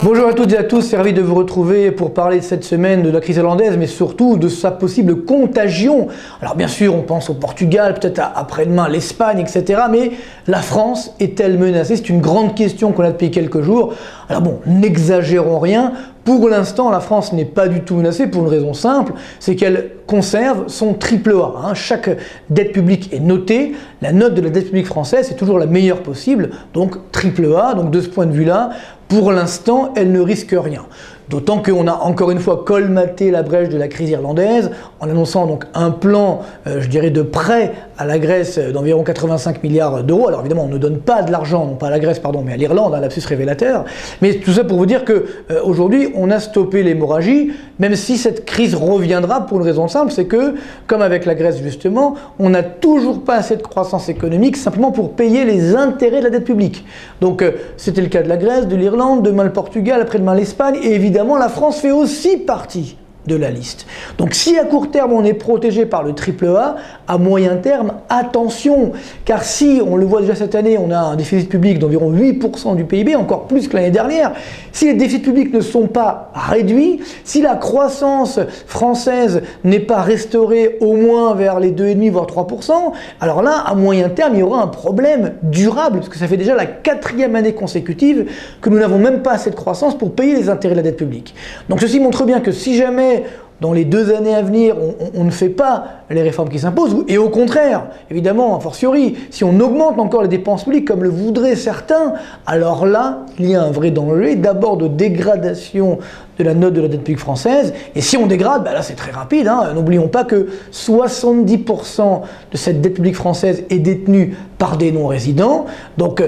Bonjour à toutes et à tous, ravi de vous retrouver pour parler cette semaine de la crise irlandaise, mais surtout de sa possible contagion. Alors bien sûr, on pense au Portugal, peut-être après-demain l'Espagne, etc. Mais la France est-elle menacée? C'est une grande question qu'on a depuis quelques jours. Alors bon, n'exagérons rien. Pour l'instant, la France n'est pas du tout menacée pour une raison simple, c'est qu'elle conserve son triple A. Chaque dette publique est notée. La note de la dette publique française est toujours la meilleure possible, donc triple A. Donc de ce point de vue-là, pour l'instant, elle ne risque rien. D'autant qu'on a encore une fois colmaté la brèche de la crise irlandaise en annonçant donc un plan, je dirais, de prêt à la Grèce d'environ 85 milliards d'euros. Alors évidemment, on ne donne pas de l'argent, non pas à la Grèce, pardon, mais à l'Irlande, un lapsus révélateur. Mais tout ça pour vous dire que aujourd'hui, on a stoppé l'hémorragie, même si cette crise reviendra pour une raison simple, c'est que, comme avec la Grèce justement, on n'a toujours pas assez de croissance économique simplement pour payer les intérêts de la dette publique. Donc c'était le cas de la Grèce, de l'Irlande, demain le Portugal, après-demain l'Espagne, et évidemment la France fait aussi partie de la liste. Donc si à court terme on est protégé par le triple A, à moyen terme, attention, car si, on le voit déjà cette année, on a un déficit public d'environ 8% du PIB, encore plus que l'année dernière, si les déficits publics ne sont pas réduits, si la croissance française n'est pas restaurée au moins vers les 2,5 voire 3%, alors là, à moyen terme, il y aura un problème durable, parce que ça fait déjà la 4e année consécutive que nous n'avons même pas assez de croissance pour payer les intérêts de la dette publique. Donc ceci montre bien que si jamais dans les 2 années à venir, on ne fait pas les réformes qui s'imposent, et au contraire, évidemment, a fortiori, si on augmente encore les dépenses publiques comme le voudraient certains, alors là, il y a un vrai danger, d'abord de dégradation de la note de la dette publique française, et si on dégrade, là c'est très rapide, n'oublions pas que 70% de cette dette publique française est détenue par des non-résidents, donc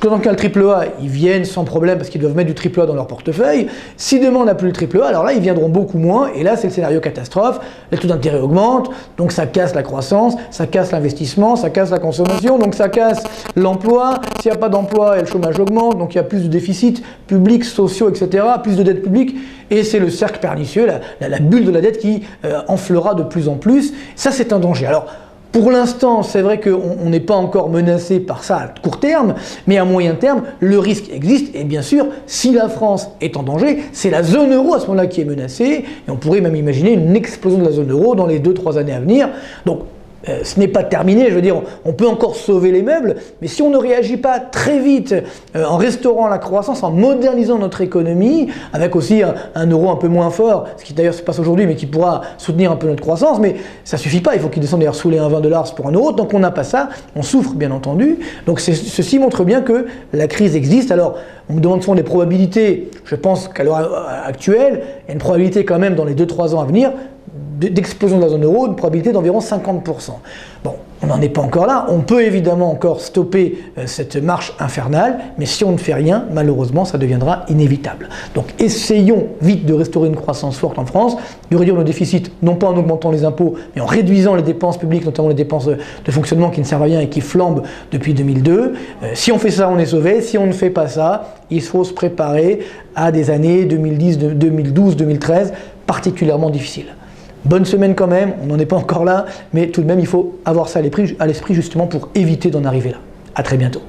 dans le cas le triple A, ils viennent sans problème parce qu'ils doivent mettre du triple A dans leur portefeuille. Si demain on n'a plus le triple A, alors là ils viendront beaucoup moins et là c'est le scénario catastrophe. Les taux d'intérêt augmentent, donc ça casse la croissance, ça casse l'investissement, ça casse la consommation, donc ça casse l'emploi. S'il n'y a pas d'emploi, le chômage augmente, donc il y a plus de déficits publics, sociaux, etc., plus de dettes publiques et c'est le cercle pernicieux, la bulle de la dette qui enflera de plus en plus. Ça c'est un danger. Alors, pour l'instant, c'est vrai qu'on n'est pas encore menacé par ça à court terme, mais à moyen terme, le risque existe. Et bien sûr, si la France est en danger, c'est la zone euro à ce moment-là qui est menacée. Et on pourrait même imaginer une explosion de la zone euro dans les 2-3 années à venir. Donc, ce n'est pas terminé, je veux dire, on peut encore sauver les meubles, mais si on ne réagit pas très vite en restaurant la croissance, en modernisant notre économie, avec aussi un euro un peu moins fort, ce qui d'ailleurs se passe aujourd'hui, mais qui pourra soutenir un peu notre croissance, mais ça suffit pas, il faut qu'il descende d'ailleurs sous les 1,20 $ pour un euro, tant qu'on n'a pas ça, on souffre bien entendu. Donc ceci montre bien que la crise existe. Alors, on me demande souvent des probabilités, je pense qu'à l'heure actuelle, il y a une probabilité quand même dans les 2-3 ans à venir, d'explosion de la zone euro, une probabilité d'environ 50%. Bon, on n'en est pas encore là, on peut évidemment encore stopper cette marche infernale, mais si on ne fait rien, malheureusement, ça deviendra inévitable. Donc essayons vite de restaurer une croissance forte en France, de réduire nos déficits, non pas en augmentant les impôts, mais en réduisant les dépenses publiques, notamment les dépenses de fonctionnement qui ne servent à rien et qui flambent depuis 2002. Si on fait ça, on est sauvé. Si on ne fait pas ça, il faut se préparer à des années 2010, 2012, 2013, particulièrement difficiles. Bonne semaine quand même, on n'en est pas encore là, mais tout de même il faut avoir ça à l'esprit justement pour éviter d'en arriver là. À très bientôt.